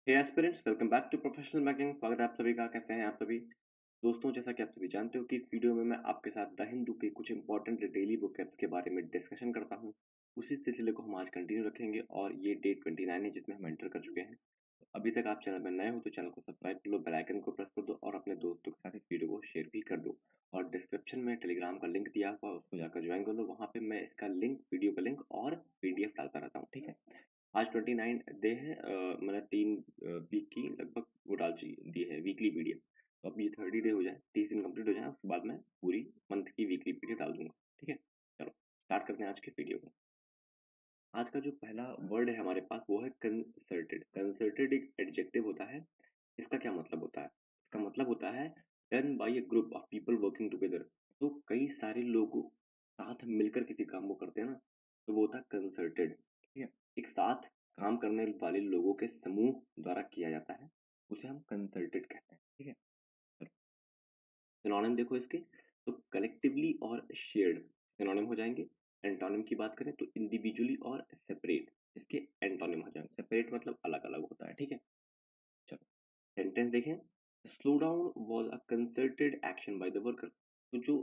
Hey aspirants, welcome back to professional banking. स्वागत है आप सभी का। कैसे हैं आप सभी दोस्तों? जैसा कि आप सभी जानते हो कि इस वीडियो में मैं आपके साथ द हिंदू के कुछ इंपॉर्टेंट डेली वोकैब्स के बारे में डिस्कशन करता हूं। उसी सिलसिले को हम आज कंटिन्यू रखेंगे और ये डे 29 है जिसमें हम एंटर कर चुके हैं। तो अभी तक आप चैनल में नए हो तो चैनल को सब्सक्राइब कर लो, बेल आइकन को प्रेस कर दो और अपने दोस्तों के साथ इस वीडियो को शेयर भी कर दो। और डिस्क्रिप्शन में टेलीग्राम का लिंक दिया हुआ है, उसको जाकर ज्वाइन कर लो। वहाँ पे मैं इसका लिंक, वीडियो का लिंक और पीडीएफ डालता रहता हूँ। ठीक है, आज 29 डे है। मैंने 3 वीक की लगभग वो डाल दी है वीकली पीडीएफ। तो अब ये 30 डे हो जाए, 30 दिन कंप्लीट हो जाए, उसके बाद मैं पूरी मंथ की वीकली पीडीएफ डाल दूंगा। ठीक है, चलो स्टार्ट करते हैं आज के वीडियो को। आज का जो पहला वर्ड है हमारे पास वो है कंसर्टेड। कंसर्टेड एक एडजेक्टिव होता है। इसका क्या मतलब होता है? इसका मतलब होता है done by a group of people working together. तो कई सारे लोग साथ मिलकर किसी काम को करते हैं ना, तो वो होता है कंसर्टेड। ठीक है, एक साथ काम करने वाले लोगों के समूह द्वारा किया जाता है, उसे हम कंसर्टेड कहते हैं। ठीक है, सिनोनिम देखो इसके। तो कलेक्टिवली और शेयर्ड सिनोनिम हो जाएंगे। एंटोनिम की बात करें तो इंडिविजुअली और सेपरेट इसके एंटोनिम हो जाएंगे। सेपरेट मतलब अलग अलग होता है। ठीक है, चलो सेंटेंस देखें। Slow down was a concerted action by the worker. तो जो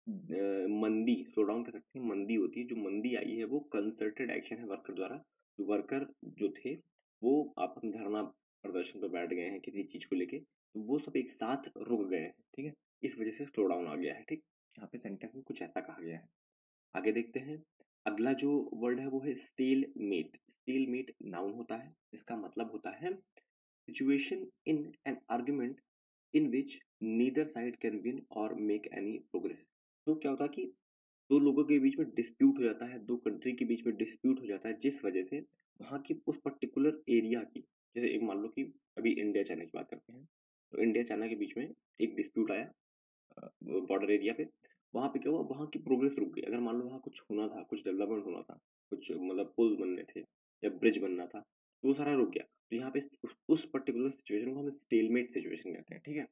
मंदी, स्लो डाउन कह सकते हैं, मंदी होती है, जो मंदी आई है वो कंसर्टेड एक्शन है वर्कर द्वारा। जो वर्कर जो थे वो आपस में धरना प्रदर्शन पर बैठ गए हैं किसी चीज को लेके, तो वो सब एक साथ रुक गए हैं। ठीक है, इस वजह से स्लो डाउन आ गया है। ठीक, यहाँ पे सेंटेंस में कुछ ऐसा कहा गया है। आगे देखते हैं। अगला जो वर्ड है वो है stalemate. Stalemate noun होता है। इसका मतलब होता है situation in an argument in which neither side can win और मेक एनी प्रोग्रेस। तो क्या होता है कि दो लोगों के बीच में डिस्प्यूट हो जाता है, दो कंट्री के बीच में डिस्प्यूट हो जाता है, जिस वजह से वहाँ की उस पर्टिकुलर एरिया की, जैसे एक मान लो कि अभी इंडिया चाइना की बात करते हैं, तो इंडिया चाइना के बीच में एक डिस्प्यूट आया बॉर्डर एरिया पे। वहाँ पे क्या हुआ, वहाँ की प्रोग्रेस रुक गई। अगर मान लो वहाँ कुछ होना था, कुछ डेवलपमेंट होना था, कुछ मतलब पुल बनने थे या ब्रिज बनना था, तो वो सारा रुक गया। तो यहाँ पे उस पर्टिकुलर सिचुएशन को हम स्टेलमेट सिचुएशन कहते हैं। ठीक है,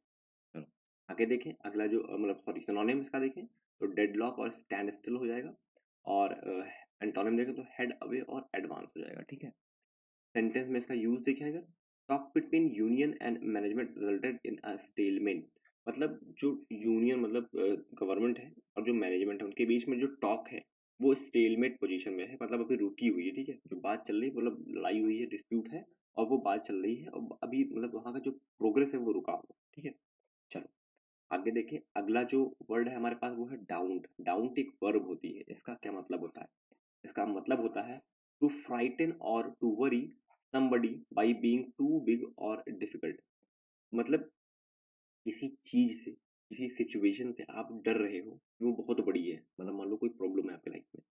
चलो आगे देखें। अगला जो मतलब सॉरी सिनोनिम इसका देखें तो डेडलॉक और स्टैंड स्टिल हो जाएगा। और एंटोनिम देखें तो हेड अवे और एडवांस हो जाएगा। ठीक है, सेंटेंस में इसका यूज देखें अगर, talk between union and management resulted in a settlement. मतलब जो यूनियन मतलब गवर्नमेंट है और जो मैनेजमेंट है उनके बीच में जो टॉक है वो स्टेलमेट पोजीशन में है, मतलब अभी रुकी हुई है। ठीक है, जो बात चल रही है, मतलब लड़ाई हुई है, डिस्प्यूट है और वो बात चल रही है और अभी मतलब वहाँ का जो प्रोग्रेस है वो रुका हुआ। ठीक है, चलो आगे देखें। अगला जो वर्ड है हमारे पास वो है डाउंट। डाउंट एक वर्ब होती है। इसका क्या मतलब होता है? इसका मतलब होता है टू फ्राइटन और to worry somebody by being too big और difficult। मतलब किसी चीज से, किसी सिचुएशन से आप डर रहे हो, वो बहुत बड़ी है। मतलब मान लो कोई प्रॉब्लम है आपके लाइफ में,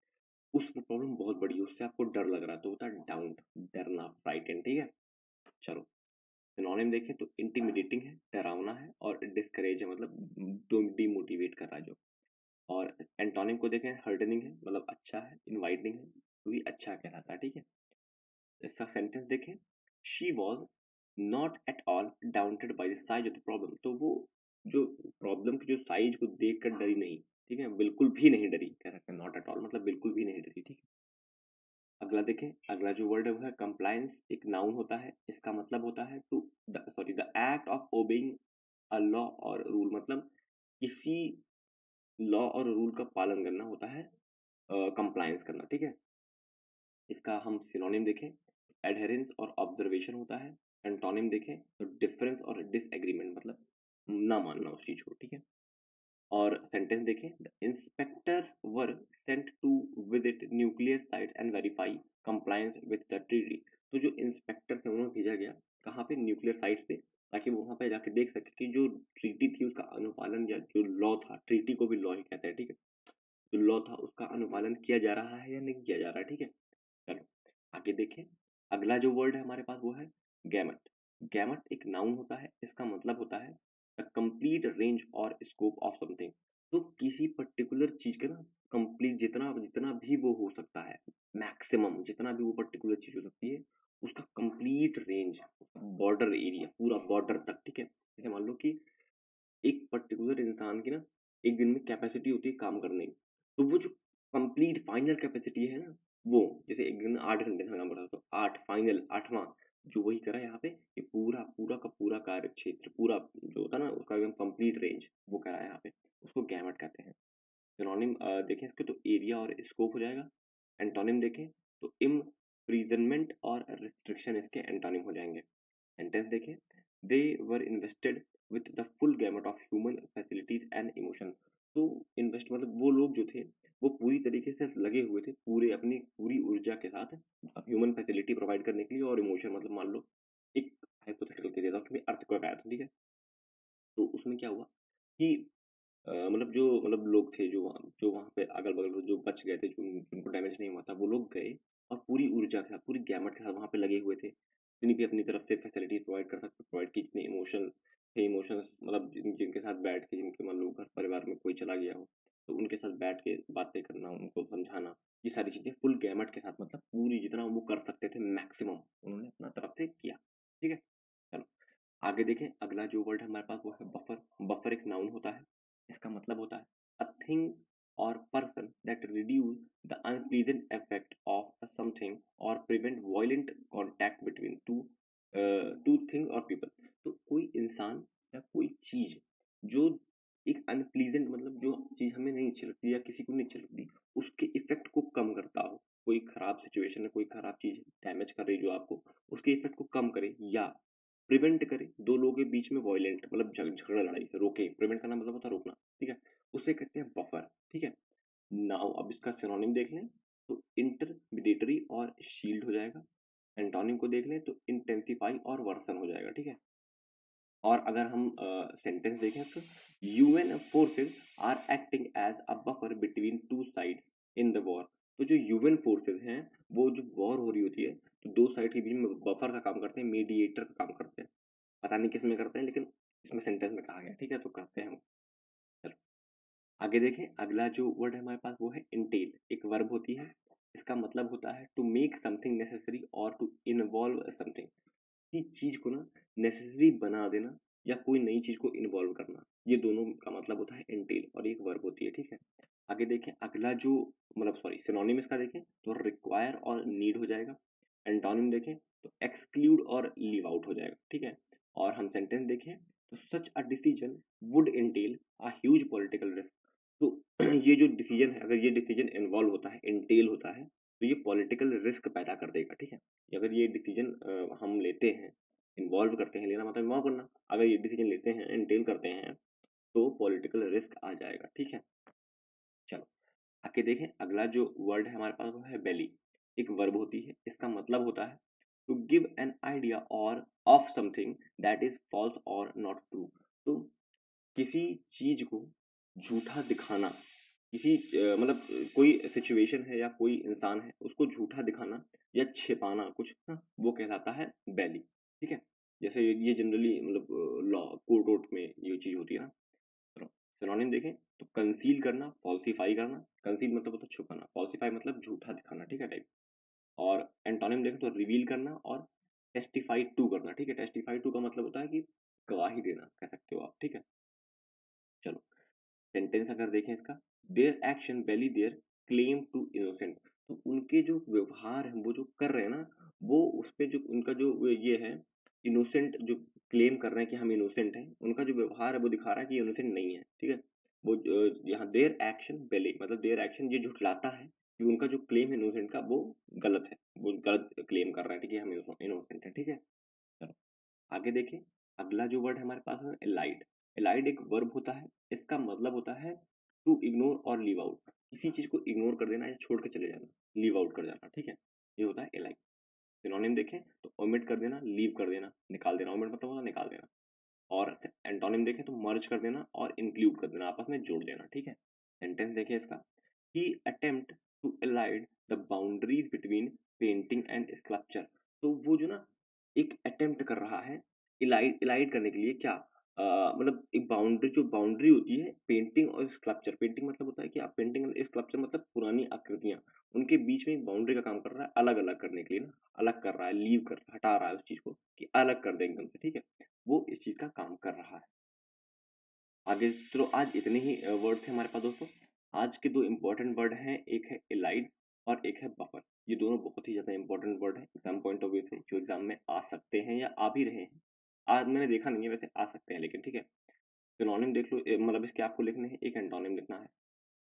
उस प्रॉब्लम बहुत बड़ी है, उससे आपको डर लग रहा है, तो होता है डाउट, डरना, फ्राइटन। ठीक है, चलो सिनोनिम देखें तो इंटिमिडेटिंग है, डरावना है, और डिस्करेज है, मतलब डिमोटिवेट कर रहा है जो। और एंटोनिम को देखें, हर्डनिंग है, मतलब अच्छा है, इनवाइटिंग है, तो भी अच्छा कहलाता है। ठीक है, इसका सेंटेंस देखें। She was not at all daunted by the size of the problem. तो वो जो प्रॉब्लम की जो साइज को देख कर डरी नहीं। ठीक है, बिल्कुल भी नहीं डरी, कह सकते हैं नॉट एट ऑल मतलब बिल्कुल भी नहीं डरी। ठीक है, अगला देखें। अगला जो वर्ड है वो है कंप्लायंस। एक नाउन होता है। इसका मतलब होता है to sorry the act of obeying a law और रूल। मतलब किसी लॉ और रूल का पालन करना होता है कंप्लायंस करना। ठीक है, इसका हम सिनोनिम देखें, एडहेरेंस और ऑब्जर्वेशन होता है। एंटोनिम देखें तो डिफरेंस और डिसएग्रीमेंट, मतलब ना मानना उस चीज को। ठीक है, और सेंटेंस देखें। The inspectors were sent to visit nuclear site and verify compliance with the treaty. तो जो इंस्पेक्टर्स हैं उन्हें भेजा गया कहाँ पे, न्यूक्लियर साइट पे, ताकि वो वहाँ पे जाके देख सके कि जो ट्रीटी थी उसका अनुपालन, या जो लॉ था, ट्रीटी को भी लॉ ही कहते हैं। ठीक है, जो लॉ था उसका अनुपालन किया जा रहा है या नहीं किया जा रहा है। ठीक है, चलो आगे देखें। अगला जो वर्ड है हमारे पास वो है गैमट। गैमट एक नाउन होता है। इसका मतलब होता है द कंप्लीट रेंज और स्कोप ऑफ समथिंग। तो किसी पर्टिकुलर चीज का ना कंप्लीट, जितना जितना भी वो हो सकता है, मैक्सिमम जितना भी वो पर्टिकुलर चीज हो सकती है, उसका कंप्लीट रेंज, बॉर्डर एरिया, पूरा बॉर्डर तक। ठीक है, जैसे मान लो कि एक पर्टिकुलर इंसान की ना एक दिन में कैपेसिटी होती है काम करने की, तो वो जो कंप्लीट फाइनल कैपेसिटी है ना, वो जैसे एक दिन में 8 घंटे का काम करता है, तो 8 फाइनल, 8वां जो वही करा यहाँ पे, ये पूरा पूरा का पूरा कार्य क्षेत्र, पूरा जो होता है ना उसका एकदम कंप्लीट रेंज वो करा है यहाँ पे, उसको गैमेट कहते हैं। सिनोनिम देखें इसके तो एरिया और स्कोप हो जाएगा। एंटोनिम देखें तो इम्प्रिजनमेंट और रिस्ट्रिक्शन इसके एंटोनिम हो जाएंगे। सेंटेंस देखें, they were invested with the full gamut of human facilities and emotion. तो इन्वेस्ट मतलब वो लोग जो थे वो पूरी तरीके से लगे हुए थे, पूरे अपनी पूरी ऊर्जा के साथ ह्यूमन फैसिलिटी प्रोवाइड करने के लिए, और इमोशन मतलब मान लो एक हाइपोथेटिकल के देता हूँ कि अर्थ को आया था, ठीक है। तो उसमें क्या हुआ कि मतलब जो मतलब लोग थे जो वहाँ पे अगल-बगल जो बच गए थे, जिनको डैमेज नहीं हुआ था, वो लोग गए और पूरी ऊर्जा के साथ, पूरी गैमट के साथ वहाँ पे लगे हुए थे। जितनी भी अपनी तरफ से फैसिलिटी प्रोवाइड कर सकते प्रोवाइड की, जितने इमोशन थे, इमोशंस मतलब जिनके साथ बैठ के, जिनके मान लो घर परिवार में कोई चला गया हो, तो उनके साथ बैठ के बातें करना, उनको समझाना, ये सारी चीज़ें फुल गैमट के साथ मतलब पूरी जितना वो कर सकते थे मैक्सिमम उन्होंने अपना तरफ से किया। ठीक है? चलो आगे देखें, अगला जो वर्ड है हमारे पास वो है बफर। बफर एक नाउन होता है, इसका मतलब होता है a thing or person that reduce the unpleasant effect of something or prevent violent contact between two thing or people. तो कोई इंसान या कोई चीज जो एक अनप्लीजेंट मतलब जो चीज हमें नहीं अच्छी लगती या किसी को नहीं अच्छी लगती, उसके इफेक्ट को कम करता हो। कोई खराब सिचुएशन है, कोई खराब चीज डैमेज कर रही है जो आपको, उसके इफेक्ट को कम करे या प्रिवेंट करे, दो लोगों के बीच में वॉयलेंट मतलब झगड़ा लड़ाई से रोके। प्रिवेंट करना मतलब होता है रोकना, ठीक है, उसे कहते हैं बफर। ठीक है, नाउ अब इसका सिनोनिम देख लें तो इंटरमीडिएटरी और शील्ड हो जाएगा। एंटोनिम को देख लें तो इंटेंसिफाई और वर्सन हो जाएगा। ठीक है, और अगर हम सेंटेंस देखें तो UN forces are acting as a buffer between two sides in the war. तो जो यूएन फोर्सेस हैं वो जो वॉर हो रही होती है तो दो साइड के बीच में बफर का काम करते हैं, मीडिएटर का काम करते हैं। पता नहीं किस में करते हैं, लेकिन इसमें सेंटेंस में कहा गया। ठीक है, तो करते हैं हम। चलो आगे देखें, अगला जो वर्ड है हमारे पास वो है इंटेल। एक वर्ब होती है, इसका मतलब होता है टू मेक समथिंग नेसेसरी और टू इन्वॉल्व समथिंग। किसी चीज को ना नेसेसरी बना देना या कोई नई चीज को इन्वॉल्व करना, ये दोनों का मतलब होता है इंटेल, और एक वर्ब होती है। ठीक है, आगे देखें, अगला जो मतलब सॉरी सिनोनिम इसका देखें तो रिक्वायर और नीड हो जाएगा। एंटोनिम देखें तो एक्सक्लूड और लीव आउट हो जाएगा। ठीक है, और हम सेंटेंस देखें तो such a decision would entail a huge political risk. तो ये जो डिसीजन है, अगर ये डिसीजन इन्वॉल्व होता है, इंटेल होता है, तो ये पॉलिटिकल रिस्क पैदा कर देगा। ठीक है, अगर ये डिसीजन हम लेते हैं, इन्वॉल्व करते हैं, लेना मतलब इन्वॉल्व करना, अगर ये डिसीजन लेते हैं, इंटेल करते हैं, तो पॉलिटिकल रिस्क आ जाएगा। ठीक है, चलो आगे देखें, अगला जो वर्ड है हमारे पास वो है बेली। एक वर्ब होती है, इसका मतलब होता है टू गिव एन आइडिया और of something that is false और नॉट ट्रू। तो किसी चीज को झूठा दिखाना, किसी मतलब कोई सिचुएशन है या कोई इंसान है उसको झूठा दिखाना या छिपाना कुछ ना, वो कहलाता है बैली। ठीक है, जैसे ये जनरली मतलब लॉ कोर्ट वोर्ट में ये चीज होती है ना। सिनोनिम देखें तो कंसील करना, फॉल्सिफाई करना। कंसील मतलब होता है छुपाना, फॉल्सिफाई मतलब झूठा दिखाना। ठीक है, टाइप। और एंटोनिम देखें तो रिवील करना और टेस्टिफाई टू करना। ठीक है, टेस्टिफाई टू का मतलब होता है कि गवाही देना, कह सकते हो आप। ठीक है, चलो सेंटेंस अगर देखें इसका, their action valley their claim to innocent. तो उनके जो व्यवहार है, वो जो कर रहे हैं ना, वो उस पे जो उनका जो ये है इनोसेंट, जो क्लेम कर रहे हैं कि हम इनोसेंट हैं, उनका जो व्यवहार है वो दिखा रहा है कि इनोसेंट नहीं है। ठीक है, वो यहाँ देयर एक्शन वैली मतलब देयर एक्शन ये झुठलाता है कि उनका जो क्लेम है इनोसेंट का वो गलत है, वो गलत क्लेम कर रहा है, ठीक है, हम इनोसेंट है। ठीक है, चलो आगे देखें, अगला जो वर्ड हमारे पास है एलाइड। एलाइड एक वर्ब होता है, इसका मतलब होता है टू इग्नोर और लीव आउट। किसी चीज को इग्नोर कर देना या छोड़ के चले जाना, लीव आउट कर जाना। ठीक है, ये होता है एलाइड। सिनोनिम देखें तो ओमिट कर देना, लीव कर देना, निकाल देना। ओमिट मतलब होता है निकाल देना। और एंटोनिम देखें तो मर्ज कर देना और इंक्लूड कर देना, आपस में जोड़ देना। ठीक है, सेंटेंस देखें इसका, he attempt to elide the boundaries between painting and sculpture. तो वो जो ना एक अटेम्प्ट कर रहा है इलाइड इलाइड करने के लिए क्या, मतलब एक बाउंड्री, जो बाउंड्री होती है पेंटिंग और स्कल्पचर। पेंटिंग मतलब होता है कि आप पेंटिंग, स्कल्पचर मतलब पुरानी आकृतियां, उनके बीच में एक बाउंड्री का काम कर रहा है, अलग अलग करने के लिए ना, अलग कर रहा है, लीव कर हटा रहा है उस चीज को कि अलग कर दे एकदम से। ठीक है, वो इस चीज का काम कर रहा है। आगे चलो, आज इतने ही वर्ड थे हमारे पास दोस्तों। आज के दो इंपॉर्टेंट वर्ड हैं, एक है एलाइड और एक है बफर। ये दोनों बहुत ही ज़्यादा इंपॉर्टेंट वर्ड है एग्जाम पॉइंट ऑफ व्यू से, जो एग्जाम में आ सकते हैं या आ भी रहे हैं। आज मैंने देखा नहीं है, वैसे आ सकते हैं लेकिन ठीक है। सिनोनिम देख लो, मतलब इसके आपको लिखने हैं, एक एंटोनिम लिखना है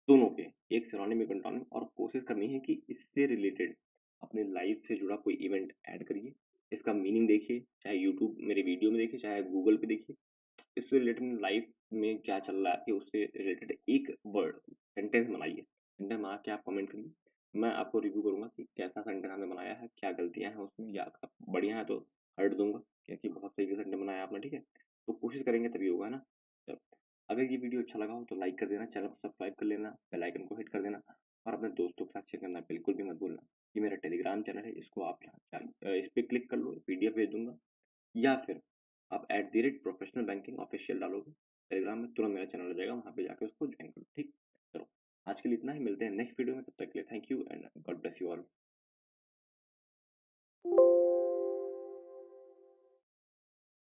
दोनों के, एक सिनोनिम एक एंटोनिम, और कोशिश करनी है कि इससे रिलेटेड अपनी लाइफ से जुड़ा कोई इवेंट ऐड करिए, इसका मीनिंग देखिए, चाहे यूट्यूब मेरे वीडियो में देखिए चाहे गूगल पे देखिए, इससे रिलेटेड लाइफ में क्या चल रहा है उससे रिलेटेड एक वर्ड सेंटेंस बनाइए, सेंटेंस बना के आप कमेंट करिए। मैं आपको रिव्यू करूंगा कि कैसा सेंटेंस हमने बनाया है, क्या गलतियां हैं उसमें, या अगर बढ़िया है तो हट दूंगा क्योंकि बहुत सही सेंटेंस बनाया आपने, ठीक है। तो कोशिश करेंगे तभी होगा ना। चलो, अगर ये वीडियो अच्छा लगा हो तो लाइक कर देना, चैनल को सब्सक्राइब कर लेना, बेल आइकन को हिट कर देना, और अपने दोस्तों के साथ शेयर करना बिल्कुल भी मत भूलना। ये मेरा टेलीग्राम चैनल है, इसको आप यहाँ इस पर क्लिक कर लो, पीडीएफ भेज दूंगा, या फिर आप @प्रोफेशनल बैंकिंग ऑफिशियल डालोगे टेलीग्राम में, तुरंत मेरा चैनल आ जाएगा, वहाँ पे जाकर उसको ज्वाइन करो, ठीक। चलो, आज के लिए इतना ही, मिलते हैं नेक्स्ट वीडियो में, तब तक के लिए thank you and God bless you all.